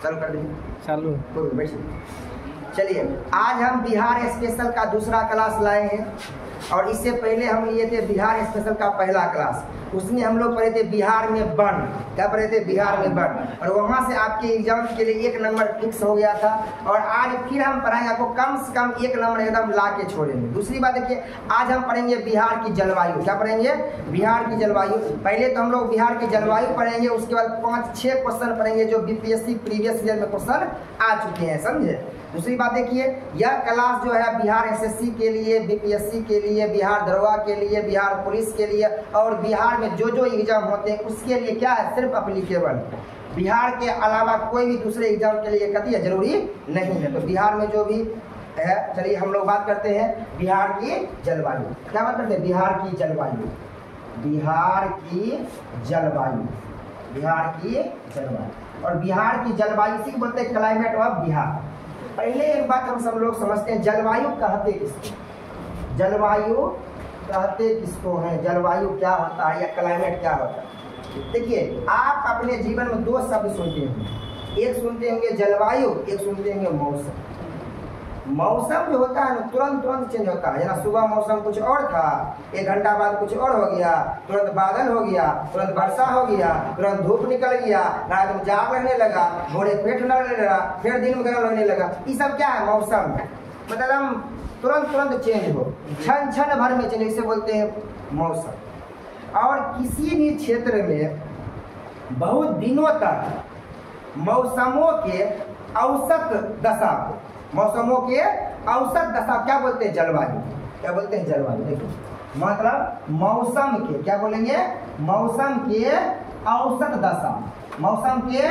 चालू कर देंगे। चालू बैठिए। चलिए, आज हम बिहार स्पेशल का दूसरा क्लास लाए हैं और इससे पहले हम लिए थे बिहार स्पेशल का पहला क्लास। उसमें हम लोग पढ़े थे बिहार में वन, क्या पढ़े थे? बिहार में वन, और वहाँ से आपके एग्जाम के लिए 1 नंबर फिक्स हो गया था। और आज फिर हम पढ़ाएंगे आपको कम से कम 1 नंबर एकदम ला के छोड़ेंगे। दूसरी बात देखिए, आज हम पढ़ेंगे बिहार की जलवायु। क्या पढ़ेंगे? बिहार की जलवायु। पहले तो हम लोग बिहार की जलवायु पढ़ेंगे, उसके बाद 5-6 क्वेश्चन पढ़ेंगे जो बीपीएससी प्रीवियस ईयर में क्वेश्चन आ चुके हैं, समझे? दूसरी बात देखिए, यह क्लास जो है बिहार एसएससी के लिए, बीपीएससी के लिए, बिहार दरोगा के लिए, बिहार पुलिस के लिए और बिहार में जो एग्जाम होते हैं उसके लिए क्या है, सिर्फ अप्लीकेबल। बिहार के अलावा कोई भी दूसरे एग्जाम के लिए कतई जरूरी नहीं है। तो बिहार में जो भी है, चलिए हम लोग बात करते हैं बिहार की जलवायु। क्या बात करते हैं? बिहार की जलवायु। बिहार की जलवायु, बिहार की जलवायु। और बिहार की जलवायु इसी को बोलते हैं क्लाइमेट ऑफ बिहार। पहले एक बात हम सब लोग समझते हैं, जलवायु कहते किसको? जलवायु कहते किसको है? जलवायु क्या होता है या क्लाइमेट क्या होता है? देखिए, आप अपने जीवन में 2 शब्द सुनते हैं, एक सुनते होंगे जलवायु, एक सुनते होंगे मौसम। मौसम जो होता है ना तुरंत चेंज होता है। जैसे सुबह मौसम कुछ और था, 1 घंटा बाद कुछ और हो गया, तुरंत बादल हो गया, तुरंत वर्षा हो गया, तुरंत धूप निकल गया, रात में जाड़ लगने लगा, भोरे पेट लगने लगा, फिर दिन में गर्म लगने लगा। ये सब क्या है? मौसम। मतलब तुरंत चेंज हो, क्षण भर में चेंज, इसे बोलते हैं मौसम। और किसी भी क्षेत्र में बहुत दिनों तक मौसमों के औसत दशा को, मौसमों के औसत दशा क्या बोलते हैं? जलवायु। क्या बोलते हैं? जलवायु। देखिए, मतलब मौसम के, क्या बोलेंगे? मौसम के औसत दशा, मौसम के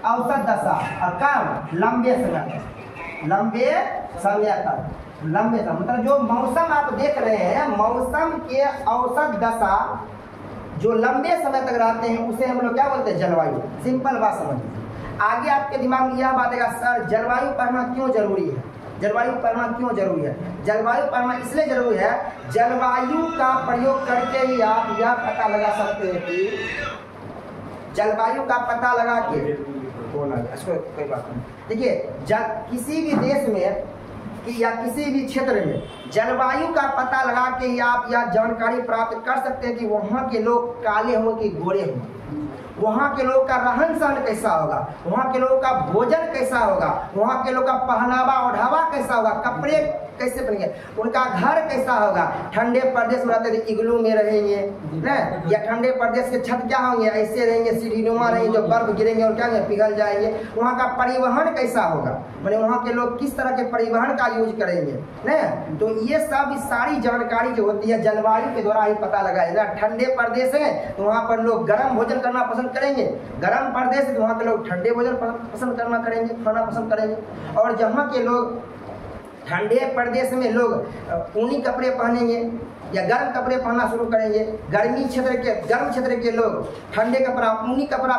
औसत दशा। और कब? लंबे समय तक, लंबे समय तक, लंबे समय, मतलब जो मौसम आप देख रहे हैं, मौसम के औसत दशा जो लंबे समय तक रहते हैं उसे हम लोग क्या बोलते हैं? जलवायु। सिंपल बात समझिए। आगे आपके दिमाग में यह बात आएगा, सर जलवायु पढ़ना क्यों जरूरी है? जलवायु पढ़ना क्यों जरूरी है? जलवायु पढ़ना इसलिए जरूरी है, जलवायु का प्रयोग करके ही आप यह पता लगा सकते हैं कि जलवायु का पता लगा के इसको कोई बात नहीं। देखिए, किसी भी देश में या किसी भी क्षेत्र में जलवायु का पता लगा के ही आप यह जानकारी प्राप्त कर सकते हैं कि वहाँ के लोग काले हों कि गोरे हों, वहाँ के लोगों का रहन सहन कैसा होगा, वहाँ के लोगों का भोजन कैसा होगा, वहाँ के लोगों का पहनावा ओढ़ावा कैसा होगा, कपड़े कैसे पहनेंगे, उनका घर कैसा होगा। ठंडे प्रदेश में रहते थे इग्लू में रहेंगे ना, या ठंडे प्रदेश के छत क्या होंगे? ऐसे रहेंगे, सीढ़ीनुमा रहेंगे, जो बर्फ गिरेंगे और क्या पिघल जाएंगे। वहाँ का परिवहन कैसा होगा, मैंने वहाँ के लोग किस तरह के परिवहन का यूज करेंगे ना। तो ये सब सारी जानकारी जो होती है जलवायु के द्वारा ही पता लगाएगा। ठंडे प्रदेश है तो वहाँ पर लोग गर्म भोजन करना पसंद करेंगे, गर्म प्रदेश है तो वहाँ के लोग ठंडे भोजन पसंद करना करेंगे, खाना पसंद करेंगे। और जहाँ के लोग ठंडे प्रदेश में लोग ऊनी कपड़े पहनेंगे या गर्म कपड़े पहनना शुरू करेंगे। गर्म क्षेत्र के लोग ठंडे कपड़ा, ऊनी कपड़ा,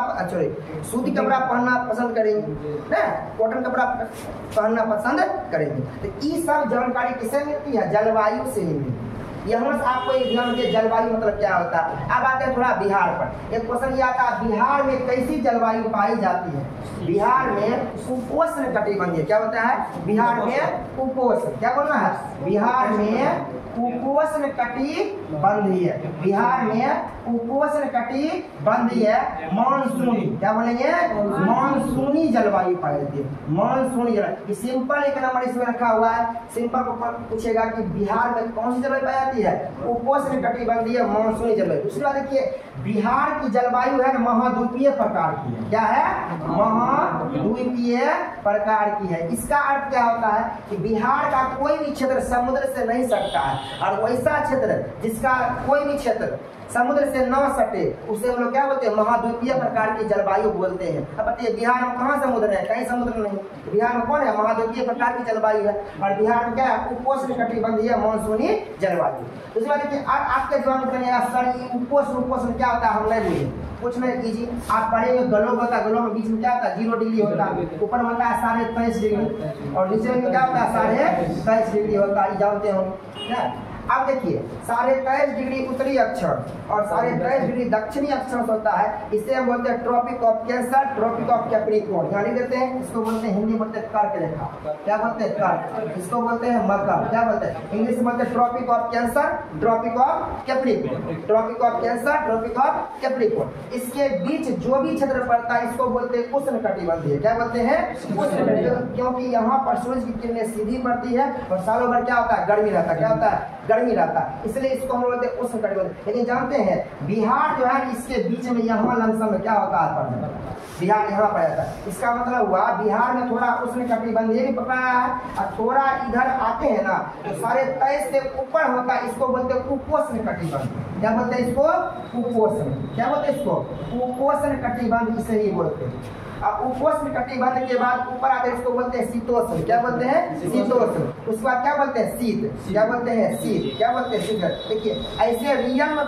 सूती कपड़ा पहनना पसंद करेंगे ना, कॉटन कपड़ा पहनना पसंद करेंगे। तो ये सब जानकारी किससे मिलती है? जलवायु से ही मिलती है। यहाँ से आपको एग्जाम के जलवायु मतलब क्या होता है। अब आते हैं थोड़ा बिहार पर। एक क्वेश्चन ये आता है, बिहार में कैसी जलवायु पाई जाती है? बिहार में उपोष्ण कटिबंधीय। क्या होता है? बिहार में उपोष्ण, क्या बोलना है? बिहार में उपोष्ण कटिबंधीय, बिहार में उपोष्ण कटिबंधीय मानसूनी, क्या बोलेंगे? मानसूनी जलवायु पाई जाती है। मानसूनी जलवायु, सिंपल 1 नंबर इसमें रखा हुआ है। सिंपल को पूछेगा कि बिहार में कौन सी जलवायु पाई जाती है? उपोष्ण कटिबंधीय मानसूनी जलवायु। दूसरी बात देखिए, बिहार की जलवायु है महाद्वीपीय प्रकार की है। क्या है? महाद्वीपीय प्रकार की है। इसका अर्थ क्या होता है कि बिहार का कोई भी क्षेत्र समुद्र से नहीं सटता है, और वैसा क्षेत्र जिसका कोई भी क्षेत्र समुद्र से न सटे उसे हम लोग क्या बोलते हैं? महाद्वीपीय प्रकार की जलवायु बोलते हैं। अब बताइए, बिहार में कहाँ समुद्र है? कहीं समुद्र नहीं। बिहार में कौन है? महाद्वीपीय प्रकार की जलवायु है। और बिहार में क्या है? उपोष्ण कटिबंधीय मानसूनी जलवायु। दूसरी बात देखिए, आपके जवाब में सर उपोष्ण क्या होता है? हम नहीं बोलिए, कुछ नहीं कीजिए। आप पढ़ेंगे ग्लोब होता है, ग्लोब में बीच में क्या होता है? 0 डिग्री होता है, ऊपर में होता है 23.5 डिग्री, और नीचे में क्या होता है? 23.5 डिग्री होता है, जानते हो ना। अब देखिए 23.5 डिग्री उत्तरी अक्षांश और 23.5 डिग्री दक्षिणी अक्षांश होता है, इसे हम बोलते हैं tropic of Cancer, tropic of Capricorn. यहाँ लिख देते हैं, इसको बोलते हैं हिंदी बोलते हैं कर्क रेखा, क्या बोलते हैं कर्क, इसको बोलते हैं मकर, क्या बोलते हैं इंग्लिश में बोलते हैं tropic of Cancer, tropic of Capricorn, tropic of Cancer, tropic of Capricorn. इसके बीच जो भी क्षेत्र पड़ता है इसको बोलते हैं उष्णकटिबंधीय, क्या बोलते हैं उष्णकटिबंधीय, क्योंकि यहाँ पर सूरज की किरणें सीधी पड़ती है और सालों भर क्या होता है गर्मी रहता है, क्या होता है गर्मी रहता है, इसलिए इसको हम बोलते हैं उष्णकटिबंधीय। लेकिन जानते हैं बिहार जो है इसके बीच में यहाँ लमसम में क्या होता है, बिहार यहाँ पर जाता है, इसका मतलब हुआ बिहार में थोड़ा उष्णकटिबंधीय भी पकड़ा है और थोड़ा इधर आते हैं ना तो 23.5 से ऊपर होता है, इसको बोलते हैं उपोष्णकटिबंध, क्या बोलते हैं इसको उपोष्ण, क्या बोलते हैं इसको उपोष्णकटिबंध, इसे ही बोलते हैं। अब उपोष्णकटिबंध के बाद ऊपर आते हैं इसको बोलते हैं शीतोष्ण, क्या बोलते हैं शीतोष्ण, उसके बाद क्या बोलते हैं शीत, क्या बोलते हैं शीत, क्या बोलते हैं शीत। देखिए ऐसे रियल में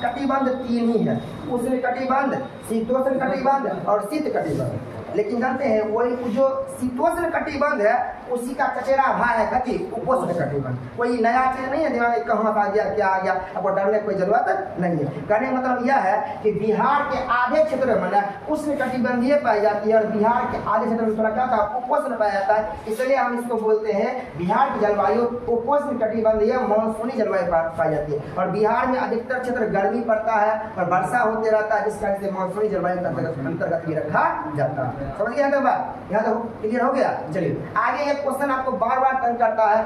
कटिबंध 3 ही है, उष्णकटिबंध, शीतोष्ण कटिबंध और शीत कटिबंध। लेकिन जानते हैं वही जो शीतोष्ण कटिबंध है उसी का चचेरा भाई है कति उपोष्ण कटिबंध। कोई नया चीज नहीं है दिमाग में कहाँ आ गया क्या आ गया, आपको डरने की कोई जरूरत नहीं है। कहने मतलब यह है कि बिहार के आधे क्षेत्र में उष्णकटिबंधीय पाई जाती है और बिहार के आधे क्षेत्र में थोड़ा क्या था उपोष्ण पाया जाता है, इसलिए हम इसको बोलते हैं बिहार की जलवायु उपोष्ण कटिबंधीय मानसूनी जलवायु पाई जाती है। और बिहार में अधिकतर क्षेत्र गर्मी पड़ता है और वर्षा होते रहता है, जिस कारण से मानसूनी जलवायु के अंतर्गत भी रखा जाता है। समझ गया बात, यहाँ तो क्लियर हो गया। चलिए आगे एक क्वेश्चन आपको बार बार तंग करता है,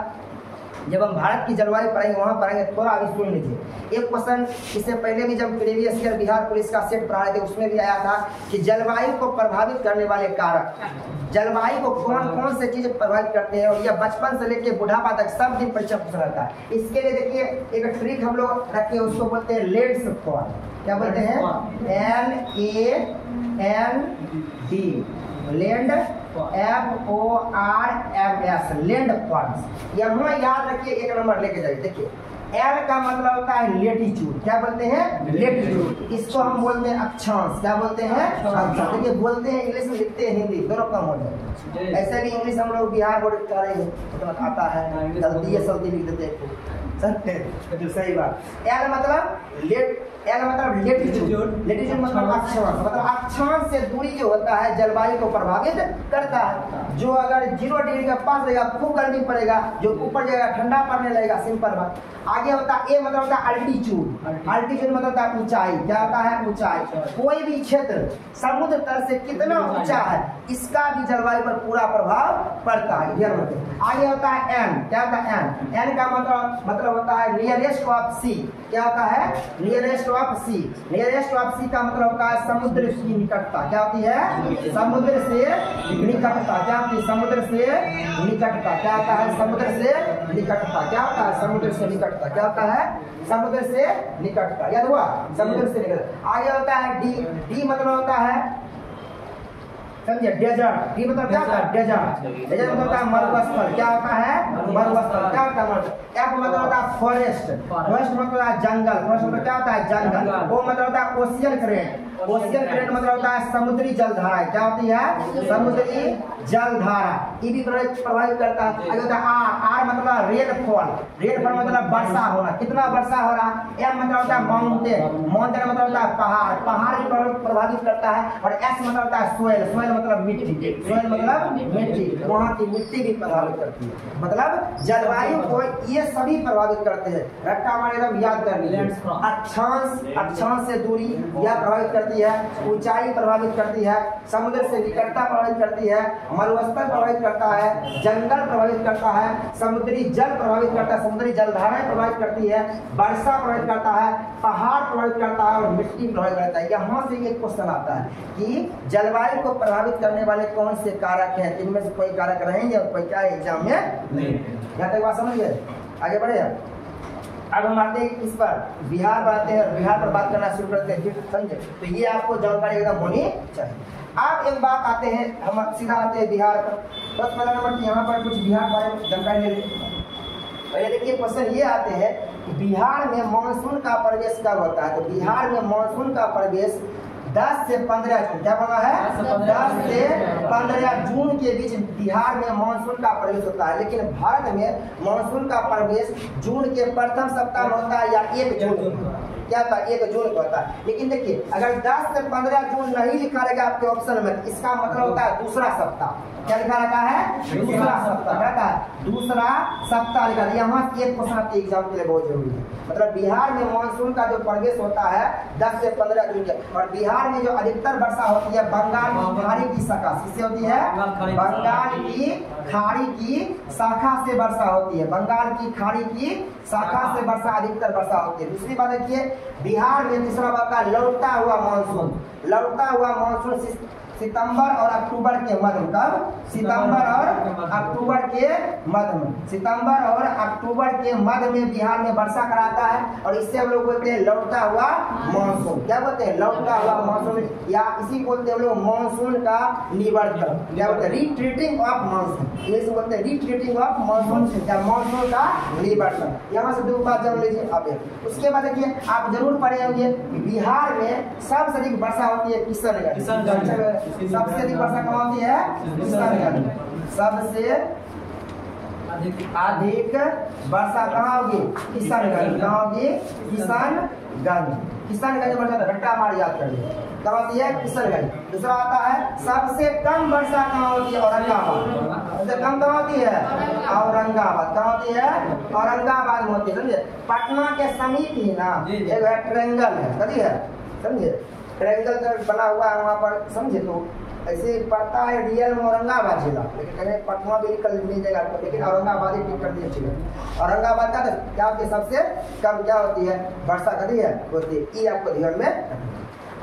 जब हम भारत की जलवायु पढ़ेंगे वहां पढ़ेंगे, थोड़ा अभी सुन लीजिए। एक क्वेश्चन इससे पहले भी जब प्रीवियस ईयर बिहार पुलिस का सेट पढ़ा रहे थे उसमें भी आया था कि जलवायु को प्रभावित करने वाले कारक, जलवायु को कौन कौन से चीज प्रभावित करते हैं, और यह बचपन से लेकर बुढ़ापा तक सब दिन परीक्षा पूछा रहता है। इसके लिए देखिए एक ट्रिक हम लोग रखे, उसको बोलते हैं लेड्स फॉल, क्या बोलते हैं LAND, land FORMS, land forms. यहाँ याद रखिए, एक नंबर लेके जाइए। देखिए एल का मतलब होता है लेटीट्यूड, क्या बोलते हैं लेटीट्यूड, इसको हम बोलते हैं अक्षांश, क्या बोलते हैं अक्षांश। देखिए बोलते हैं इंग्लिश में, लिखते हैं हिंदी, दोनों कम हो जाए। ऐसे भी इंग्लिश हम लोग बिहार बोर्ड कर रहे हैं तो आता है, जल्दी है सल्दी लिख देते हैं, सही बात। एल मतलब एल मतलब लेटीट्यूड, लेटीट्यूड मतलब अक्षांश, मतलब अक्षांश से दूरी जो होता है जलवायु को प्रभावित करता है। जो अगर 0 डिग्री के पास रहेगा खूब गर्मी पड़ेगा, जो ऊपर जाएगा ठंडा पड़ने लगेगा, सिंपल बात। आगे होता है ए मतलब होता है अल्टीट्यूड, अल्टीट्यूड मतलब होता है ऊंचाई, क्या होता है ऊंचाई। कोई भी क्षेत्र समुद्र तल से कितना ऊंचा है इसका भी जलवायु पर पूरा प्रभाव पड़ता है, यह मतलब। आगे होता है एन, क्या होता है एन, एन का मतलब होता है नियरेस्ट ऑफ सी, क्या होता है nearest of C, nearest of C का मतलब होता है समुद्र की निकटता, क्या होती है समुद्र से निकटता, क्या होती है समुद्र से निकटता, क्या होता है समुद्र से निकटता, क्या होता है समुद्र से निकटता, क्या होता है समुद्र से निकटता, याद हुआ समुद्र से निकटता। आगे होता है डी, डी मतलब होता है समझिए डेजर्ट, डी मतलब क्या होता है डेजर्ट, डेजर्ट मतलब होता है मरुस्थल, क्या होता है मरुस्थल, क्या होता है एफ मतलब होता है फॉरेस्ट, फॉरेस्ट मतलब होता है जंगल, फॉरेस्ट मतलब क्या होता है जंगल। ओ मतलब होता है ओशियन करेंट, ओशियन करेंट मतलब होता है समुद्री जलधारा, क्या होती है समुद्री जलधारा, ये भी प्रभावित करता है। आगे होता है आर, आर मतलब रेनफॉल, रेनफॉल मतलब वर्षा होना, कितना वर्षा हो रहा। एम मतलब होता है माउंटेन, माउंटेन मतलब होता है पहाड़, पहाड़ भी प्रभावित करता है। और एस मतलब होता है सोयल, सोयल मतलब मिट्टी, सोयल मतलब मिट्टी, वहाँ की मिट्टी भी प्रभावित करती है। मतलब जलवायु को ये सभी प्रभावित करते हैं, रट्टा हमारे एकदम याद कर लीजिए। अक्षांश, अक्षांश से दूरी यह प्रभावित करती है, ऊंचाई प्रभावित करती है, समुद्र से निकटता प्रभावित करती है, मरुस्थल प्रभावित करता है, जंगल प्रभावित करता है, समुद्री जल प्रभावित करता है, समुद्री जलधाराएं प्रभावित करती है, वर्षा प्रभावित करता है, पहाड़ प्रभावित करता है और मिट्टी प्रभावित करता है। यहाँ से ये क्वेश्चन आता है कि जलवायु को प्रभावित करने वाले कौन से कारक हैं, इनमें से कोई कारक रहेंगे और कोई क्या एग्जाम में नहीं। यहाँ तक बात समझ गए, आगे बढ़े। अब हम आते हैं इस पर, बिहार पर आते हैं और बिहार पर बात करना शुरू करते हैं, समझे। तो ये आपको जानकारी एकदम होनी चाहिए। अब एक बात आते हैं, हम सीधा आते हैं बिहार पर। बस पहला नंबर यहाँ पर कुछ बिहार बारे में जानकारी ले लें। पहले देखिए क्वेश्चन ये आते हैं कि बिहार में मानसून का प्रवेश कब होता है। तो बिहार में मानसून का प्रवेश 10 से 15 जून, क्या बोला है 10 से 15 जून के बीच बिहार में मानसून का प्रवेश होता है, लेकिन भारत में मानसून का प्रवेश जून के प्रथम सप्ताह में होता है या 1 जून क्या था 1 जून को होता है। लेकिन देखिए अगर 10 से 15 जून नहीं लिखा रहेगा आपके ऑप्शन में, इसका मतलब होता है दूसरा सप्ताह। क्या लिखा रहता है? दूसरा सप्ताह रहता है, दूसरा सप्ताह लिखा। यहाँ एक क्वेश्चन आपके एग्जाम के लिए बहुत जरूरी है। मतलब बिहार में मानसून का जो प्रवेश होता है 10 से 15 जून के, और बिहार में जो अधिकतर वर्षा होती है बंगाल की खाड़ी की शाखा से होती है, बंगाल की खाड़ी की शाखा से वर्षा होती है, बंगाल की खाड़ी की शाखा से वर्षा अधिकतर वर्षा होती है। दूसरी बात देखिए बिहार में तीसरा बात है लौटता हुआ मानसून। लौटता हुआ मानसून सितंबर और अक्टूबर के मध्य में, कब? सितंबर और अक्टूबर के मध्य में, सितंबर और अक्टूबर के मध्य में बिहार में वर्षा कराता है, और इससे हम लोग बोलते हैं लौटता हुआ मानसून। क्या बोलते हैं? लौटता हुआ मानसून, या इसी बोलते हैं हम लोग मानसून का निवर्तन। क्या बोलते हैं? रिट्रीटिंग ऑफ मानसून, इंग्लिश में बोलते हैं रिट्रीटिंग ऑफ मानसून या मानसून का निवर्तन। यहाँ से 2 बात जान लीजिए आप। उसके बाद देखिए आप जरूर पढ़े होंगे बिहार में सबसे अधिक वर्षा होती है किशनगंज। सबसे अधिक वर्षा कहाँ होती है? किशनगंज। सबसे अधिक वर्षा कहाँ होगी? किशनगंज। कहाँ होगी? किशनगंज। किशनगंज वर्षा घंटा मार याद कर लीजिए, कहाँ होती है? किशनगंज। दूसरा आता है सबसे कम वर्षा कहाँ होती है? औरंगाबाद। सबसे कम कहाँ होती है? औरंगाबाद। कहाँ होती है? औरंगाबाद में होती है। समझे? पटना के समीप ही ना एक ट्रेंगल है, कभी है समझे? ट्रेंगल बना हुआ है वहाँ पर, समझे? तो ऐसे पड़ता है रियल में औरंगाबाद जिला, लेकिन कहीं पटना भी निकल मिल जाएगा आपको, लेकिन औरंगाबाद ही टिक कर दिया चाहिए। औरंगाबाद का क्या होती है? सबसे कम क्या होती है? वर्षा कभी है होती है। ये आपको ध्यान में।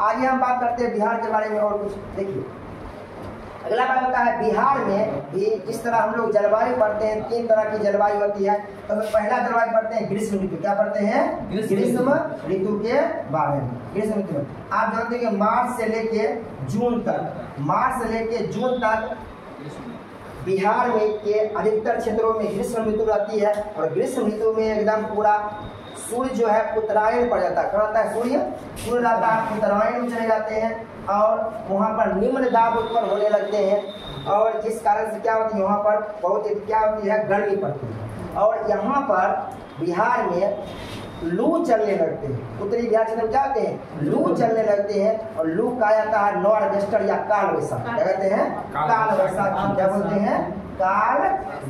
आगे हम बात करते हैं बिहार के बारे में और कुछ। देखिए अगला बात होता है बिहार में भी जिस तरह हम लोग जलवायु पढ़ते हैं, 3 तरह की जलवायु होती है। तो पहला जलवायु पढ़ते हैं ग्रीष्म ऋतु। क्या पढ़ते हैं? ग्रीष्म ऋतु के बारे में। ग्रीष्म ऋतु में आप जानते हैं कि मार्च से लेके जून तक, मार्च से लेके जून तक बिहार में के अधिकतर क्षेत्रों में ग्रीष्म ऋतु रहती है। और ग्रीष्म ऋतु में एकदम पूरा सूर्य जो है उत्तरायण पड़ जाता है। कहाँ आता है? सूर्य रहता है उत्तरायण में चले जाते हैं, और वहाँ पर निम्न दाब उत्पन्न होने लगते हैं, और जिस कारण से क्या होती है वहाँ पर बहुत क्या होती है? गर्मी पड़ती है। और यहाँ पर बिहार में लू चलने लगते हैं। उत्तरी बिहार क्षेत्र में क्या होते हैं? लू चलने लगते हैं, और लू कहा जाता है नॉर्थ वेस्टर या काल वैसाखी। क्या कहते हैं? काल वैसाखी। क्या बोलते हैं? काल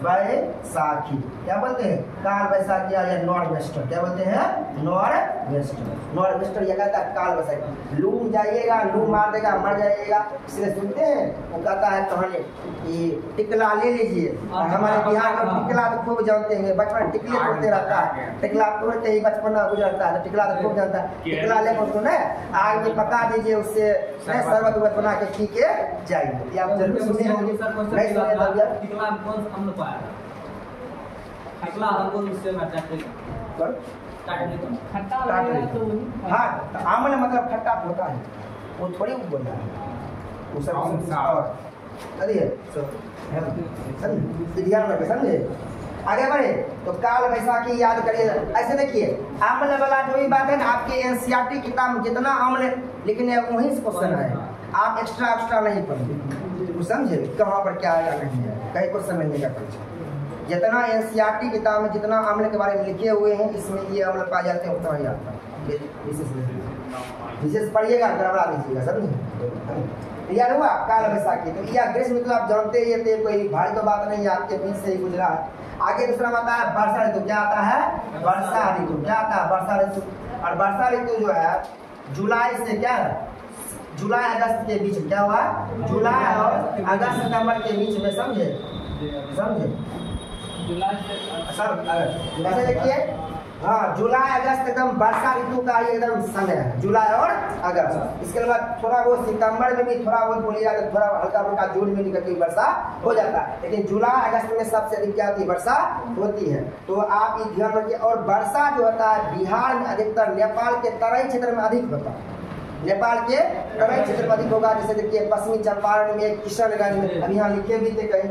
वैसाखी। क्या बोलते हैं? काल वैसाखी या नॉर्थ वेस्टर। क्या बोलते हैं? North Wester. नॉर्थ वेस्टर यह कहता है काल वैसाखी। लू जाइएगा, लू मार देगा, मर जाइएगा। इसलिए सुनते हैं वो कहता है कहानी कि टिकला ले लीजिए। हमारे बिहार में टिकला तो खूब जानते हैं, बचपन टिकले तोड़ते रहता है। टिकला तोड़ते ही बचपन गुजरता है, टिकला तो खूब जानता है। टिकला लेकर उसको न आग में पका दीजिए, उससे शरबत उबत बना के पी के जाइए। आप जरूर सुने होंगे, नहीं सुने तो हाँ, आमल मतलब खट्टा होता है, वो थोड़ी बोल रहा है। समझे? आगे बढ़े तो काल वैसाखी याद करिए। ऐसे देखिए आमल वाला जो भी बात है ना, आपके एनसीईआरटी किताब में जितना आमल लिखने है वहीं से क्वेश्चन है। आप एक्स्ट्रा नहीं पढ़िए, समझे? कहाँ पर क्या आएगा नहीं है, कहीं क्वेश्चन नहीं का परीक्षा। जितना एनसीईआरटी किताब में जितना अम्ल के बारे में लिखे हुए हैं, इसमें ये अम्ल पाए जाते हैं, उतना ही आता है। विशेष पढ़िएगा, गड़बड़ा दीजिएगा, समझे? याद हुआ काल वैसाखी। तो यह ग्रीष्म ऋतु आप जानते ही थे, कोई भारी तो बात नहीं है, आपके बीच से ही गुजरा है। आगे दूसरा आता है वर्षा ऋतु। क्या आता है? वर्षा ऋतु। क्या आता है? वर्षा ऋतु। और वर्षा ऋतु जो है जुलाई से क्या है? जुलाई अगस्त के बीच में क्या हुआ? जुलाई और अगस्त सितंबर के बीच में, समझे? ऐसे देखिए हाँ, जुलाई अगस्त एकदम वर्षा ऋतु का ही एकदम समय है, जुलाई और अगस्त। इसके बाद थोड़ा बहुत सितंबर में भी थोड़ा बहुत बोलिएगा तो थोड़ा हल्का फुल्का जून में निकल के वर्षा हो जाता है, लेकिन जुलाई अगस्त में सबसे अधिक क्या होती है? वर्षा होती है। तो आप ये ध्यान रखिए। और वर्षा जो होता है बिहार में अधिकतर नेपाल के तराई क्षेत्र में अधिक होता है। नेपाल के तराई क्षेत्र में अधिक होगा। जैसे देखिए पश्चिमी चंपारण में, किशनगंज, अभी यहाँ लिखे भी थे कहीं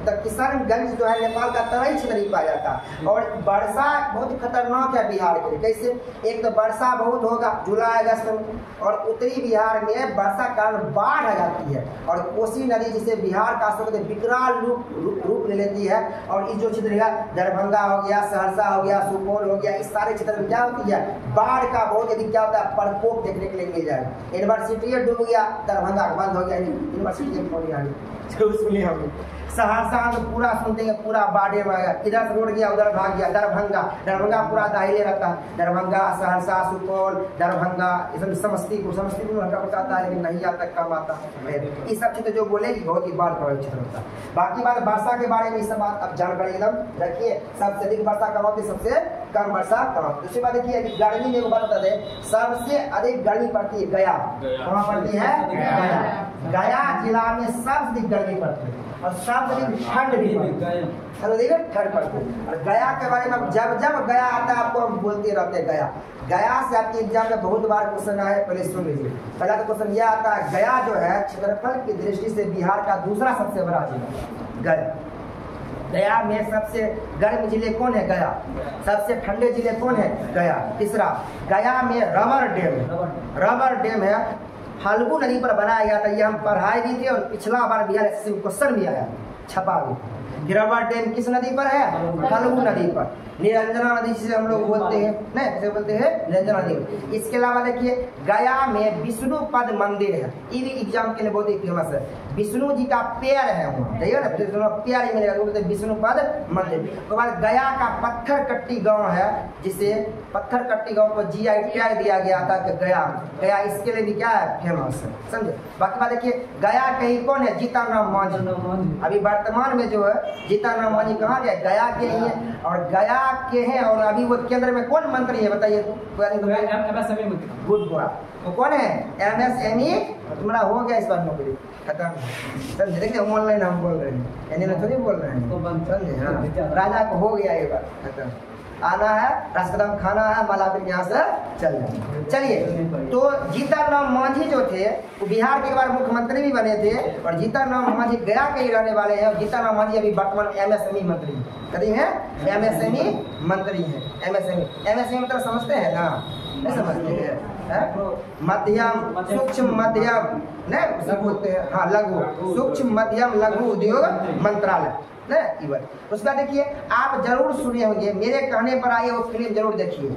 तो किशनगंज जो है नेपाल का तराई क्षेत्र ही पाया जाता है। और वर्षा बहुत खतरनाक है बिहार के लिए। कैसे? एक तो वर्षा बहुत होगा जुलाई अगस्त में, और उत्तरी बिहार में वर्षा के कारण बाढ़ आ जाती है, और कोसी नदी जिसे बिहार का विकराल रूप ले लेती है। और इस जो क्षेत्र है दरभंगा हो गया, सहरसा हो गया, सुपौल हो गया, इस सारे क्षेत्र में क्या होती है बाढ़ का बहुत यदि क्या होता है प्रकोप देखने के लिए मिल जाएगा। यूनिवर्सिटी डूब गया, दरभंगा बंद हो गया, यूनिवर्सिटी सुनिए हम सहरसा तो पूरा सुनते हैं पूरा बाढ़े में गया, इधर से रोड गया उधर भाग गया। दरभंगा पूरा दाहिले रहता है। दरभंगा, सहरसा, सुपौल, दरभंगा, समस्तीपुर हल्का बताता है लेकिन नहीं आता, कम आता है। ये सब क्षेत्र जो बोलेगी बहुत ही बाढ़ प्रभावित क्षेत्र होता है। बाकी बात वर्षा के बारे में ये सब बात अब जानकारी एकदम रखिए। सबसे अधिक वर्षा कब होती है, सबसे कम वर्षा कब होती है। दूसरी बात देखिए अभी गर्मी में बात बता दें, सबसे अधिक गर्मी पड़ती है गया। कहाँ पड़ती है? गया जिला में सबसे अधिक गर्मी पड़ती है, और सबसे अधिक ठंड भी ठंड पड़ती है। और गया के बारे में जब गया आता है आपको हम बोलते रहते हैं गया से आपके एग्जाम में बहुत बार क्वेश्चन आया है, पहले सुन लीजिए। पहला तो क्वेश्चन यह आता है, गया जो है क्षेत्रफल की दृष्टि से बिहार का दूसरा सबसे बड़ा जिला गया में सबसे गर्म जिले कौन है? गया। सबसे ठंडे जिले कौन है? गया। तीसरा, गया में रबर डैम है, फल्गु नदी पर बनाया गया था। ये हम पढ़ाई भी थे और पिछला बार बिहार क्वेश्चन भी आया, छपा भी। रबर डैम किस नदी पर है? फल्गु नदी पर। निरंजना नदी जिसे हम लोग बोलते हैं, नहीं कैसे बोलते हैं? निरंजना नदी। इसके अलावा देखिए गया में विष्णुपद मंदिर है, ये भी एग्जाम के लिए बहुत ही फेमस है। विष्णु जी का पैर है वहाँ, देखिए ना पैर ही मिलेगा, बोलते विष्णुपद मंदिर। तो बाद गया का पत्थर कट्टी गाँव है, जिसे पत्थर कट्टी गाँव को GI टैग दिया गया था कि गया इसके लिए भी क्या है? फेमस है, समझे। बाकी बात देखिए गया के ही कौन है? जीतनराम मांझी। अभी वर्तमान में जो है जीतनराम मांझी कहाँ गया? गया के ही है, और गया के हैं। और अभी वो केंद्र में कौन मंत्री है बताइए? गुड तो कौन है? MSME। तुम्हारा हो गया इस बार नौकरी खत्म, समझे। देखिए ऑनलाइन हम बोल रहे हैं, यानी थोड़ी बोल रहे हैं, समझे। हाँ, राजा को हो गया ये बात खत्म। आना है, राष्ट्रपति खाना है, माला फिर यहाँ से चल जाए। चलिए, तो जीतनराम मांझी जो थे वो बिहार के बार मुख्यमंत्री भी बने थे, और जीतनराम मांझी गया के ही रहने वाले हैं। और जीतनराम मांझी अभी वर्तमान MSME मंत्री कभी है, MSME मंत्री है। MSME मतलब समझते हैं ना? नहीं समझते हैं? मध्यम सूक्ष्म मध्यम नहीं बोलते हैं, हाँ लघु सूक्ष्म मध्यम लघु उद्योग मंत्रालय। उसका देखिए आप जरूर सुने होंगे, मेरे कहने पर आइए वो फिल्म जरूर देखिए,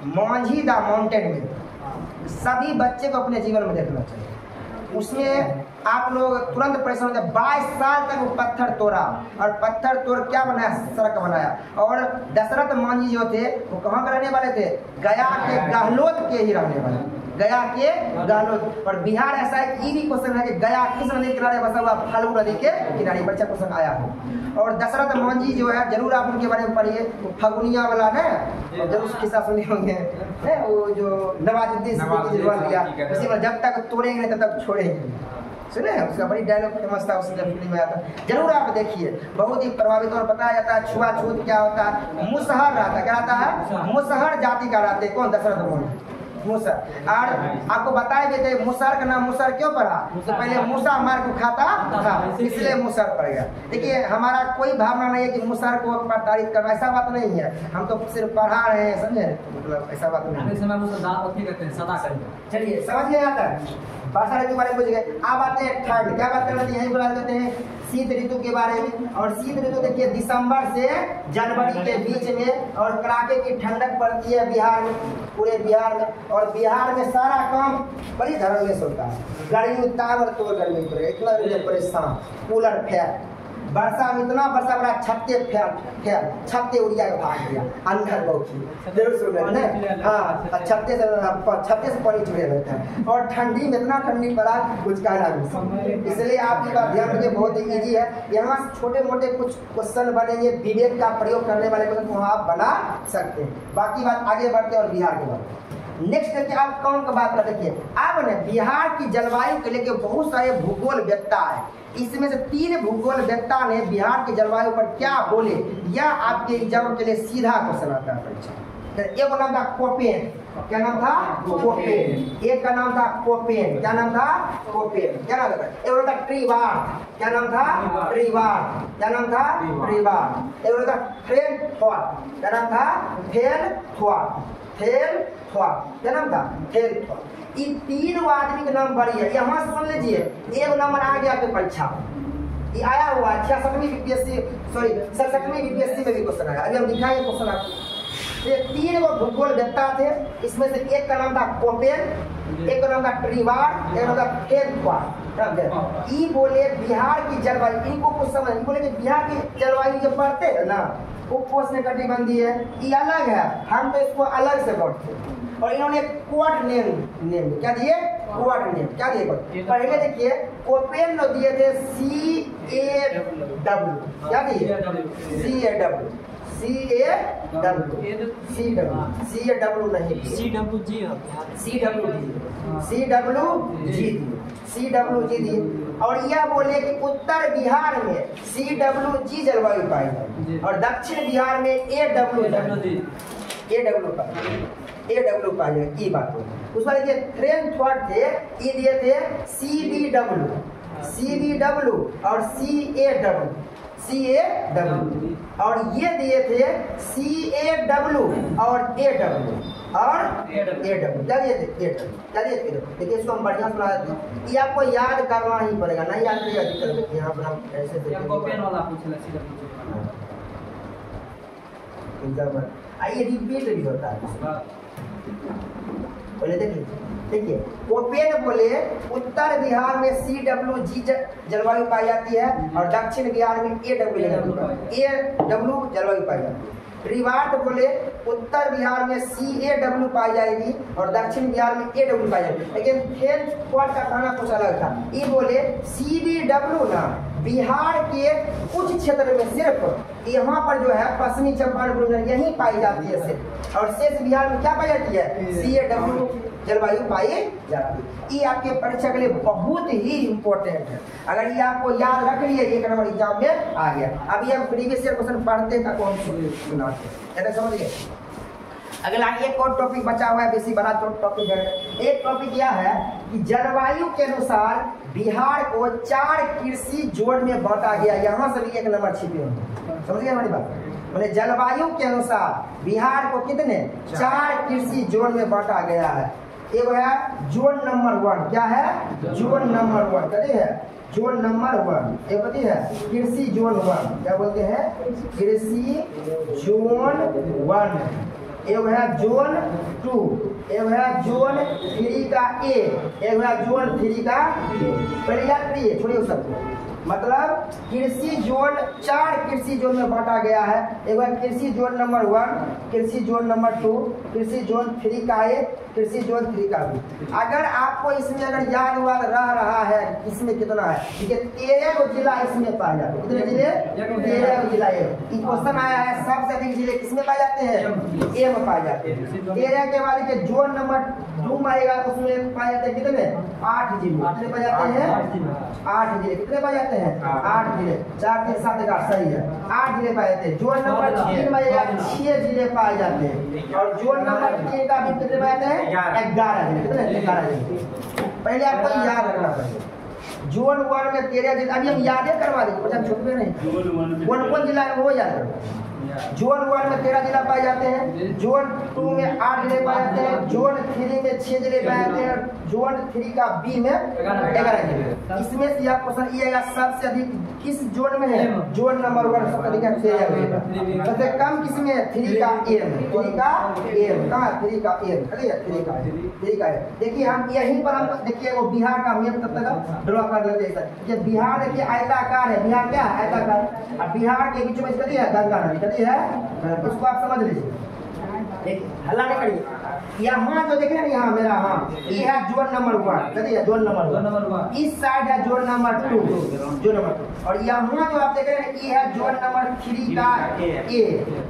मांझी द माउंटेन में। सभी बच्चे को अपने जीवन में देखना चाहिए। उसमें आप लोग तुरंत परेशान हो जाए। 22 साल तक वो पत्थर तोड़ा, और पत्थर तोड़ क्या बनाया? सड़क बनाया। और दशरथ मांझी जो थे वो कहाँ के रहने वाले थे? गया के गहलोत के ही रहने वाले, गया के गहलोत। और बिहार ऐसा है कि भी क्वेश्चन है कि गया किस नदी के किनारे बसा हुआ? फल्गु नदी के किनारे, बच्चा क्वेश्चन आया है। और दशरथ मांझी जो है जरूर आप उनके बारे में पढ़िए, फगुनिया वाला ना जरूर किस्सा सुने होंगे, वो जो नवाजुद्दीन सिद्दीकी बन गया, उसी में जब तक तोड़ेंगे तब तक छोड़ेंगे, सुने उसका बड़ी डायलॉग फेमस था, उसने फिल्म में आया था, जरूर आप देखिए। बहुत ही प्रभावित और बताया जाता है छुआछूत क्या होता है। मुसहर रहता, क्या रहता है? मुसहर जाति का रहते कौन? दशरथ मांझी मुसहर। और आपको बताए भी थे मुसहर का नाम मुसहर क्यों पड़ा? तो पहले मूसा मार को खाता था, इसलिए मुसहर पड़ गया। देखिए हमारा कोई भावना नहीं है कि मुसहर को तारीफ करना, ऐसा बात नहीं है। हम तो सिर्फ पढ़ा रहे हैं, समझे, मतलब ऐसा बात नहीं है। चलिए समझ में आता है। वर्षा ऋतु के बारे में पूछ गए। अब आते हैं ठंड, क्या बात करते हैं? यही बुला देते हैं शीत ऋतु के बारे में। और शीत ऋतु देखिए दिसंबर से जनवरी के बीच में, और कड़ाके की ठंडक पड़ती है बिहार में, पूरे बिहार में। और बिहार में सारा काम बड़ी धड़ल्ले से होता है। गर्मी ताबड़तोड़ गर्मी पड़े, इतना परेशान, कूलर फैन। वर्षा में इतना वर्षा बड़ा छत्ते उड़िया के भाग गया, अंधर बहुत जरूर सुन रहे। हाँ, छत्ते से पानी चुड़े रहता है। और ठंडी में इतना ठंडी पड़ा कुछ कहना नहीं। इसलिए आप ये बात ध्यान रखिए, बहुत ही ईजी है। यहाँ छोटे मोटे कुछ क्वेश्चन बनेंगे, विवेक का प्रयोग करने वाले क्वेश्चन वहाँ आप बना सकते हैं। बाकी बात आगे बढ़ते हैं और बिहार के बाद नेक्स्ट देखिए आप कौन का बात कर। देखिए अब ने बिहार की जलवायु के लेके बहुत सारे भूगोल वेत्ता है, इसमें से 3 भूगोल वेत्ता ने बिहार की जलवायु पर क्या बोले, या आपके एग्जाम के लिए सीधा क्वेश्चन आता है परीक्षा। एक का नाम था कोपेन, क्या नाम था? कोपेन। एक का नाम था कोपेन, क्या नाम था? कोपेन। क्या नाम था? एक था ट्रीवार्ड, क्या नाम था? ट्रीवार्ड, क्या नाम था? ट्रीवार्ड। एक था फेलथॉर्प, क्या नाम था? फेलथॉर्प, फेलथॉर्प, क्या नाम था? फेलथॉर्प। इन तीन आदमी के नाम बड़ी है, यहाँ सुन लीजिए। एक नंबर आ गया आपके परीक्षा, ये आया हुआ 66वीं बीपीएससी, सॉरी 67वीं बीपीएससी में भी क्वेश्चन आया। अभी हम दिखाएंगे क्वेश्चन आपको। ये तीन वो भूगोल वेत्ता थे, इसमें से एक का नाम था कोपेन, एक का नाम था ट्रीवार्ड, एक का नाम था फेलथॉर्प। ये बोले बिहार की जलवायु, इनको कुछ समझ, बोले कि बिहार की जलवायु जब बढ़ते है ना, उपोष्णकटिबंधीय है, ये अलग है, हम तो इसको अलग से बढ़ते हैं। और इन्होंने कोड नेम क्या दिए? कोड नेम क्या दिए? पहले देखिए कोपेन ने दिए थे CAW, क्या दिए? CAW नहीं, CWG दिए। और यह बोले कि उत्तर बिहार में CWG जलवायु पाई जाती और दक्षिण बिहार में AW पाई जाएगी। ये बात है। उस बार देखिए फेलथॉर्प थे, ये दिए थे CBW और CAW और ये दिए थे CAW और AW और AW। क्या दिए थे? क्या दिए थे? देखिए इसको हम बढ़िया सुना देते हैं, ये आपको याद करना ही पड़ेगा, नहीं याद करिएगा दिक्कत है। यहाँ पर हम ऐसे आइए रिपीट भी होता है। बोले देखिए कोपेन बोले उत्तर बिहार में CWG जलवायु पाई जाती है और दक्षिण बिहार में AW जलवायु पाई जाती है। ट्रीवार्ड बोले उत्तर बिहार में CAW पाई जाएगी और दक्षिण बिहार में AW पाई जाएगी। लेकिन फेलथॉर्प का कहना कुछ अलग था, ये बोले CBW ना बिहार के कुछ क्षेत्र में सिर्फ यहाँ पर जो है पश्चिमी चंपारण यही पाई जाती है सिर्फ, और शेष बिहार में क्या पाई जाती है? CAW जलवायु पाई जाती है। ये आपके परीक्षा के लिए बहुत ही इम्पोर्टेंट है, अगर ये आपको याद रख लिए एक नंबर एग्जाम में आ गया। अभी हम प्रीवियस ईयर क्वेश्चन पढ़ते हैं, कौन सुनाते हैं, समझ गए? अगला एक और टॉपिक बचा हुआ है, बेसी बड़ा टॉपिक है। एक टॉपिक यह है कि जलवायु के अनुसार बिहार को 4 कृषि जोन में बांटा गया। यहाँ से भी एक नंबर छिपे होंगे, समझिए हमारी बात। मैंने जलवायु के अनुसार बिहार को कितने 4 कृषि जोन में बांटा गया है। एक है जोन नंबर 1, क्या है? जोन नंबर 1 कहते हैं, जोन नंबर 1 एक होती है कृषि जोन 1, क्या बोलते हैं? कृषि जोन 1। एक है जोन 2, एक है जोन 3 का A, एक है जोन 3 का B। पहले याद करिए, छोड़िए उस सबको। मतलब कृषि जोन 4 कृषि जोन में बांटा गया है। एक बार कृषि जोन नंबर 1, कृषि जोन नंबर 2, कृषि जोन 3 का A, कृषि जोन 3 का B। अगर आपको इसमें अगर याद रह रहा है इसमें कितना है, ठीक है, 13 जिला इसमें पाए जाते हैं। कितने जिले? 13 जिला। क्वेश्चन आया है सबसे अधिक जिले किसमें पाए जाते हैं? A में पाए जाते हैं। 13 के बाद के जोन नंबर 2 में आएगा, उसमें पाए जाते हैं कितने? 8 जिले। कितने पाए जाते हैं? 8 जिले। कितने पाए जाते हैं? 8 जिले। 4 3 7 8 सही है, 8 जिले पाए जाते हैं। जोन नंबर 3 में आएगा 6 जिले पाए जाते हैं और जोन नंबर 3 का भी कितने पाए जाते हैं? 11 जिले। कितने? 11 जिले। पहले आपको याद रखना पड़ेगा। जोन 1 में 13 जिले, अभी हम याद करवा देंगे, बच्चा छुपे नहीं। कौन जिला है वो याद रखो। जोन 1 में 13 जिला पाए जाते हैं, जोन 2 में 8 जिले पाए जाते हैं, जोन 3 में 6 जिले पाए जाते हैं, जोन 3 का B में 11 जिले। इसमें से यह क्वेश्चन ये सबसे अधिक किस जोन में है? जोन नंबर 1 सबसे अधिक है। सबसे कम किस में है? 3 का A में। 3 का A में कहाँ? 3 का A में, 3 का A। देखिए हम यहीं पर हम देखिए वो बिहार का मैप तब तक ड्रॉ कर लेते हैं। ये बिहार देखिए आयताकार है, बिहार क्या है? आयताकार। और बिहार के बीच में कथी है? गंगा नदी। कथी है? इसको आप समझ लीजिए, हल्ला नहीं करिए। यहाँ जो देख रहे हैं यहाँ मेरा, हाँ ये है जोन नंबर 1, चलिए जोन नंबर 1, इस साइड है जोन नंबर 2, जोन नंबर 2, और यहाँ जो आप देख रहे हैं ये है जोन नंबर 3 का ए,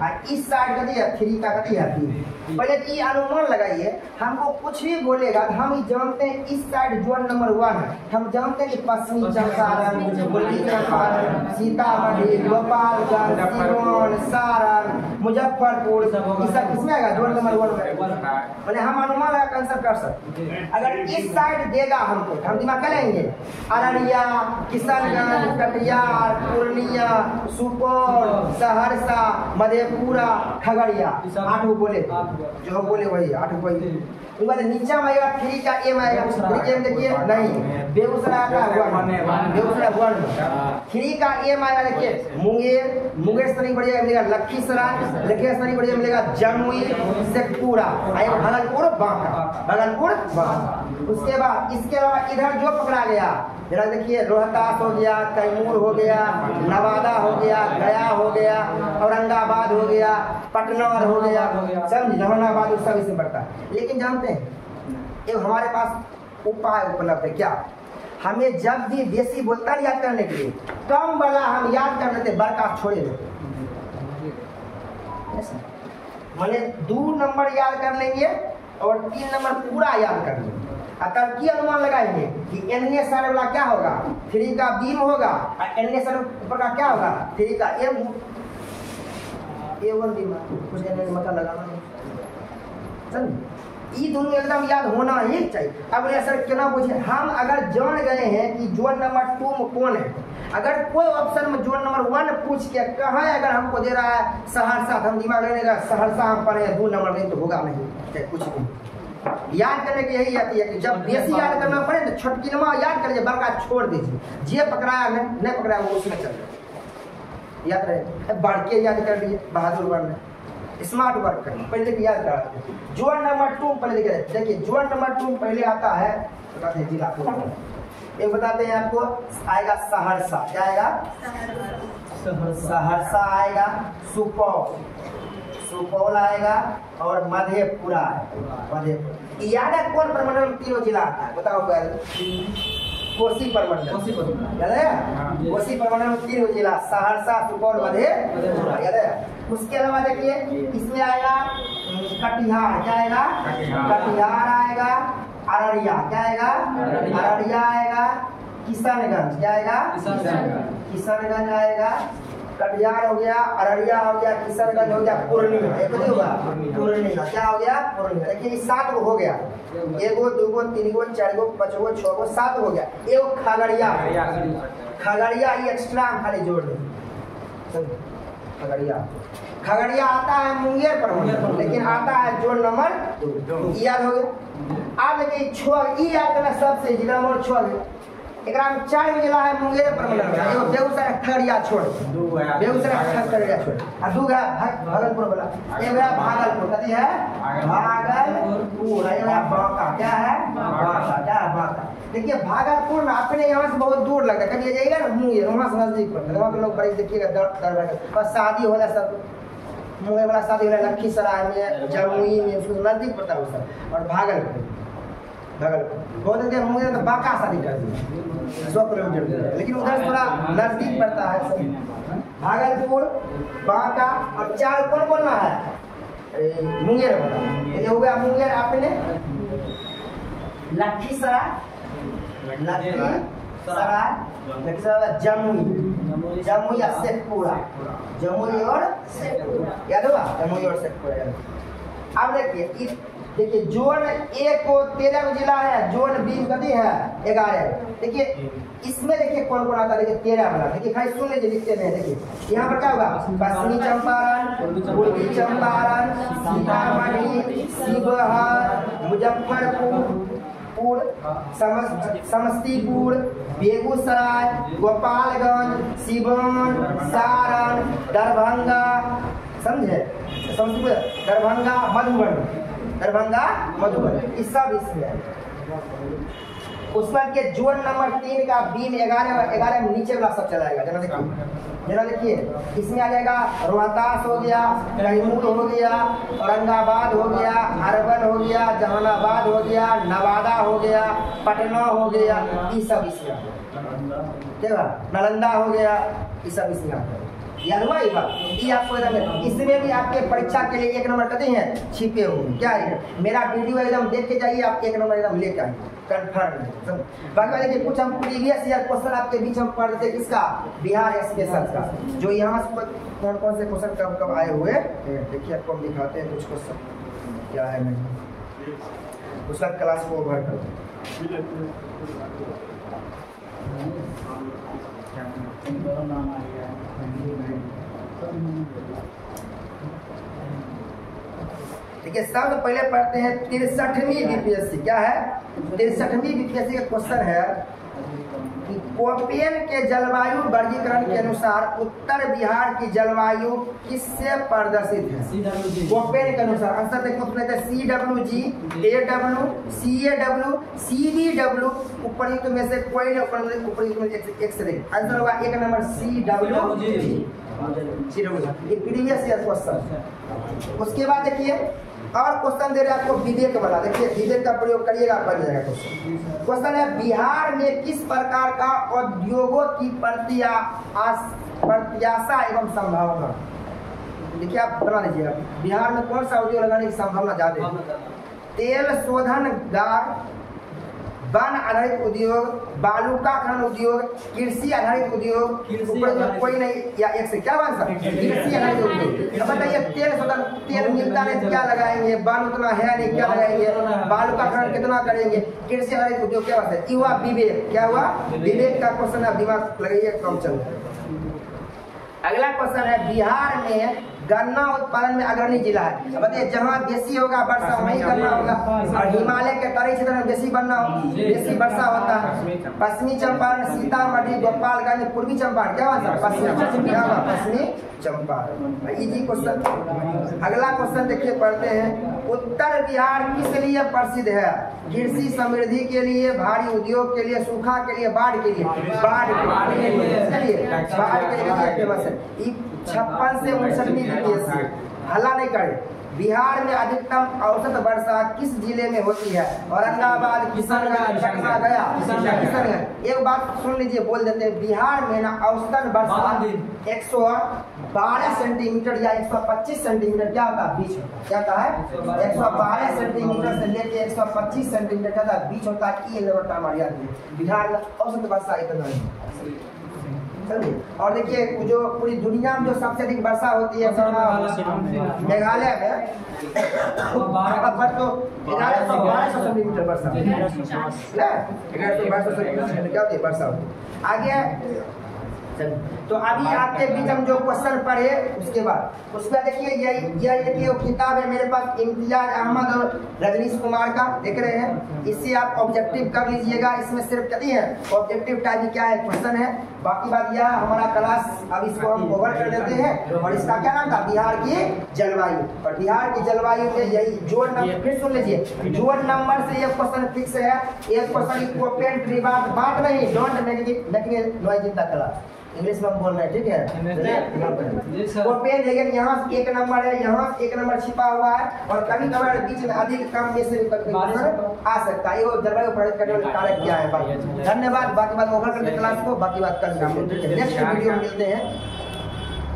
और इस साइड का दिया 3 का दिया बी। पहले तो ये अनुमान लगाइए, हमको कुछ भी बोलेगा तो हम जानते हैं इस साइड जोन नंबर 1 है, हम जानते हैं कि पश्चिमी चंपारण, पूर्वी चंपारण, सीतामढ़ी, गोपालगंज, सीवान, सारण, मुजफ्फरपुर, ये सब किसमें आएगा? जोन नंबर 1 में। मैंने हम अनुमान लगा आंसर कर सकते। अगर इस साइड देगा हमको हम दिमाग कर लेंगे, अररिया, किशनगंज, कटिहार, पूर्णिया, सुपौल, सहरसा, मधेपुरा, खगड़िया, 8 बोले जो बोले वही 8 वही। नीचा में आएगा 3 का ए में आएगा, 3 के देखिए नहीं, बेगूसराय का 1, बेगूसराय 1, 3 का ए में आएगा देखिए मुंगेर, मुंगेर से नहीं बढ़िया मिलेगा लखीसराय, लखीसराय नहीं बढ़िया मिलेगा जमुई, शेखपुरा, भागलपुर, बांका, भागलपुर, बांका। उसके बाद इसके अलावा इधर जो पकड़ा गया, जरा देखिए रोहतास हो गया, कैमूर हो गया, नवादा हो गया, गया हो गया, औरंगाबाद हो गया, पटना हो गया, समझ जहानाबाद सब इसमें पड़ता है। लेकिन जानते हैं एक हमारे पास उपाय उपलब्ध है, क्या? हमें जब भी देसी बोलता याद करने के लिए कम वाला हम याद कर लेते, बड़का छोड़े लेते। मैंने 2 नंबर याद कर लेंगे और 3 नंबर पूरा याद कर लेंगे। तब की अनुमान लगाएंगे कि एन सारे वाला क्या होगा? 3 का बीम होगा, और एन सारे ऊपर का क्या होगा? 3 का एम, A1 बीम, कुछ एन मतलब लगाना नहीं, समझ? ये दोनों एकदम याद होना ही चाहिए। अब सर क्यों पूछे, हम अगर जान गए हैं कि जोन नंबर 2 में कौन है, अगर कोई ऑप्शन में जोन नंबर 1 पूछ के कहाँ है, अगर हमको दे रहा है सहरसा, हम दिमाग लगेगा सहरसा हम पढ़े 2 नंबर में तो होगा नहीं, कुछ नहीं। याद करने की यही आती है कि जब बेसी याद करना पड़े तो छोटकिनमा याद करिए, बड़का छोड़ दीजिए, जे पकड़ाया नहीं पकड़ाया वो उसमें चल जाए। याद रहे, बढ़ के याद कर लीजिए, बहादुर बनना, स्मार्ट वर्क करना, पहले देखिए याद करा। जोन नंबर 2 पहले देखिए, जोन नंबर 2 पहले आता है, बताते हैं जिला को, एक बताते हैं आपको, आएगा सहरसा, क्या आएगा? सहरसा आएगा, सुपौल आएगा, और मधेपुरा मधेपुरा। याद है कौन प्रमंडल में 3 जिला आता है? बताओ पहले। कोसी प्रमंडल, याद है? कोसी प्रमंडल में 3 जिला, सहरसा, सुपौल, मधेपुरा, याद है? उसके अलावा देखिए इसमें आएगा कटिहार, क्या आएगा? कटिहार आएगा, अररिया, क्या आएगा? अररिया आएगा, किशनगंज, क्या आएगा? किशनगंज आएगा, कटिहार हो गया, अररिया हो गया, किशनगंज हो गया, पूर्णिया, एक होगा पूर्णिया, क्या हो गया? पूर्णिया। देखिए 7 हो गया, 1 2 3 4 5 6 7 हो गया। एक खगड़िया, खगड़िया ये एक्स्ट्रा खाली जोड़ दे, खगड़िया आता है मुंगेर पर, लेकिन आता है जोन नंबर 2, याद हो गया। अब देखिए छोड़, ई याद करना सबसे जिला नंबर 6 है, एकरा में 4 जिला है मुंगेर पर, एगो बेगूसराय खगड़िया छोड़, बेगूसराय खगड़िया छोड़, और 2 भागलपुर वाला, एक भागलपुर, कथी है? भागलपुर, बांका, क्या है? बांका, क्या है? बांका। देखिए भागलपुर में अपने यहाँ से बहुत दूर लगता है, कभी जाइएगा ना मुंगेर, वहाँ से नजदीक पड़ता है, वहाँ के लोग बड़े देखिएगा दर बस शादी होला, सब मुंगेर वाला शादी होला लखीसराय में, जमुई में, उसको नजदीक पड़ता है सब। और भागलपुर बहुत देर मुंगेर तो बांका शादी कर दी 100 किलोमीटर, लेकिन उधर थोड़ा नजदीक पड़ता है सब। भागलपुर, बांका, और 4 कौन बोलना है? मुंगेर वाला, ये हो गया मुंगेर अपने, लखीसराय, जमुई या शेखपुरा, जमुई और शेखपुरा, याद होगा? जमुई और शेखपुरा। अब देखिए जोन ए को 13 जिला है, जोन बी कभी है 11। देखिए इसमें देखिए कौन कौन आता है, देखिए 13 वाला, देखिए खाली सुन लीजिए, लिखते नहीं, देखिए यहाँ पर क्या होगा? पश्चिमी चंपारण, पूर्वी चंपारण, सीतामढ़ी, शिवहर, मुजफ्फरपुर, समस्तीपुर, बेगूसराय, गोपालगंज, सीवान, सारण, दरभंगा, समझे? समस्तीपुर, दरभंगा, मधुबनी, इस सब इसमें है। उसके बाद के जोड़ नंबर 3 का बीम 11 में नीचे वाला सब चलाएगा। जरा देखिए इसमें आ जाएगा रोहतास हो गया, कैमूर हो गया, औरंगाबाद हो गया, अरबन हो गया, जहानाबाद हो गया, नवादा हो गया, पटना हो गया, ये सब इसमें क्या नालंदा हो गया, ये सब इसमें आता है। याद हुआ ये बात? ये आपको इसमें भी आपके परीक्षा के लिए 1 नंबर कहते हैं छिपे होंगे। क्या है मेरा वीडियो एकदम देख के जाइए, आप 1 नंबर एकदम लेकर आइए कन्फर्म। बाकी देखिए कुछ हम प्रीवियस ईयर क्वेश्चन आपके बीच हम पढ़ते किसका, बिहार स्पेशल का, जो यहाँ से कौन कौन से क्वेश्चन कब कब आए हुए देखिए आपको हम दिखाते हैं कुछ क्वेश्चन क्या है नहीं, उसका क्लास को ओवर कर ठीक है। सबसे पहले पढ़ते हैं 63वीं बीपीएससी। क्या है 63वीं बीपीएससी का क्वेश्चन है कि कोपेन के जलवायु वर्गीकरण के अनुसार उत्तर बिहार की जलवायु किससे प्रदर्शित है? कोपेन के अनुसार आंसर देखो CWG, AW, CAW, CBW, उपयुक्त में से कोई नहीं, उपयुक्त में एक से आंसर होगा 1 नंबर CWG। ये प्रीवियस ईयर क्वेश्चन। उसके बाद देखिए और क्वेश्चन दे रहे हैं आपको विवेक वाला, देखिए विवेक का प्रयोग करिएगा, बन जाएगा क्वेश्चन। क्वेश्चन है बिहार में किस प्रकार का उद्योगों की प्रत्याशा एवं संभावना। देखिए आप बना लीजिएगा बिहार में कौन सा उद्योग लगाने की संभावना ज्यादा है? तेल शोधनगार, वन आधारित उद्योग, बालू का खनन उद्योग, कृषि आधारित उद्योग, कोई नहीं या एक से क्या बन सकता है? कृषि आधारित उद्योग। बताइए तेल मिलता नहीं क्या लगाएंगे, बालू उतना है नहीं क्या लगाएंगे, बालू का खनन कितना करेंगे, कृषि आधारित उद्योग क्या बात है? ये हुआ विवेक। क्या हुआ विवेक का क्वेश्चन, आप दिमाग लगाइए कम चल। अगला क्वेश्चन है बिहार में गन्ना उत्पादन में अग्रणी जिला है। बताइए जहाँ बेसी होगा वर्षा वहीं करना होगा, और हिमालय के तराई क्षेत्र में बेसी बेसी वर्षा होता है। पश्चिमी चंपारण, सीतामढ़ी, गोपालगंज, पूर्वी चंपारण क्या होता है? पश्चिमी चंपारण। Easy question. अगला क्वेश्चन देखिए पढ़ते हैं उत्तर बिहार किस लिए प्रसिद्ध है? कृषि समृद्धि के लिए, भारी उद्योग के लिए, सूखा के लिए, बाढ़ के लिए। बाढ़ के लिए फेमस है। 56 से 59 बीपीएससी हल्ला नहीं करे। बिहार में अधिकतम औसत वर्षा किस जिले में होती है? औरंगाबाद, किशनगंज, पटना, गया, किशनगंज। एक बात सुन लीजिए, बोल देते हैं बिहार में ना औसतन वर्षा 112 सेंटीमीटर या 125 सेंटीमीटर क्या होता है? बीच क्या होता है? 112 सेंटीमीटर से लेके 125 सेंटीमीटर क्या होता है? बीच होता है। बिहार में औसत वर्षा इतना है। और देखिए जो पूरी दुनिया में जो सबसे अधिक वर्षा होती है मेघालय में तो 1100 सेंटीमीटर वर्षा, 1100 सेंटीमीटर क्या होती है वर्षा होती है। आगे तो अभी आपके बीच हम जो क्वेश्चन पढ़े उसके बाद देखिए यह देखिए वो किताब है मेरे पास, इम्तियाज अहमद और रजनीश कुमार का, देख रहे हैं। इससे आप ऑब्जेक्टिव कर लीजिएगा। इसमें सिर्फ कहती है ऑब्जेक्टिव टाइप क्या है क्वेश्चन है। बाकी बात यह हमारा क्लास अब इसको हम ओवर कर देते हैं। और इसका क्या नाम था? बिहार की जलवायु। और बिहार की जलवायु में यही जोड़ नंबर, फिर सुन लीजिए, जोड़ नंबर से ये क्वेश्चन फिक्स है। एक क्वेश्चन बात नहीं, don't make noise in the class. English में हम बोल रहे हैं, ठीक है। वो पेन लेकिन यहाँ 1 नंबर है, यहाँ 1 नंबर छिपा हुआ है, और कभी कभार बीच में अधिक कम में से आ सकता है। वो जलवायु प्रभावित करने वाले कारक क्या है? धन्यवाद। बाकी बात ओवर करते क्लास को, बाकी बात कल नेक्स्ट वीडियो में मिलते हैं।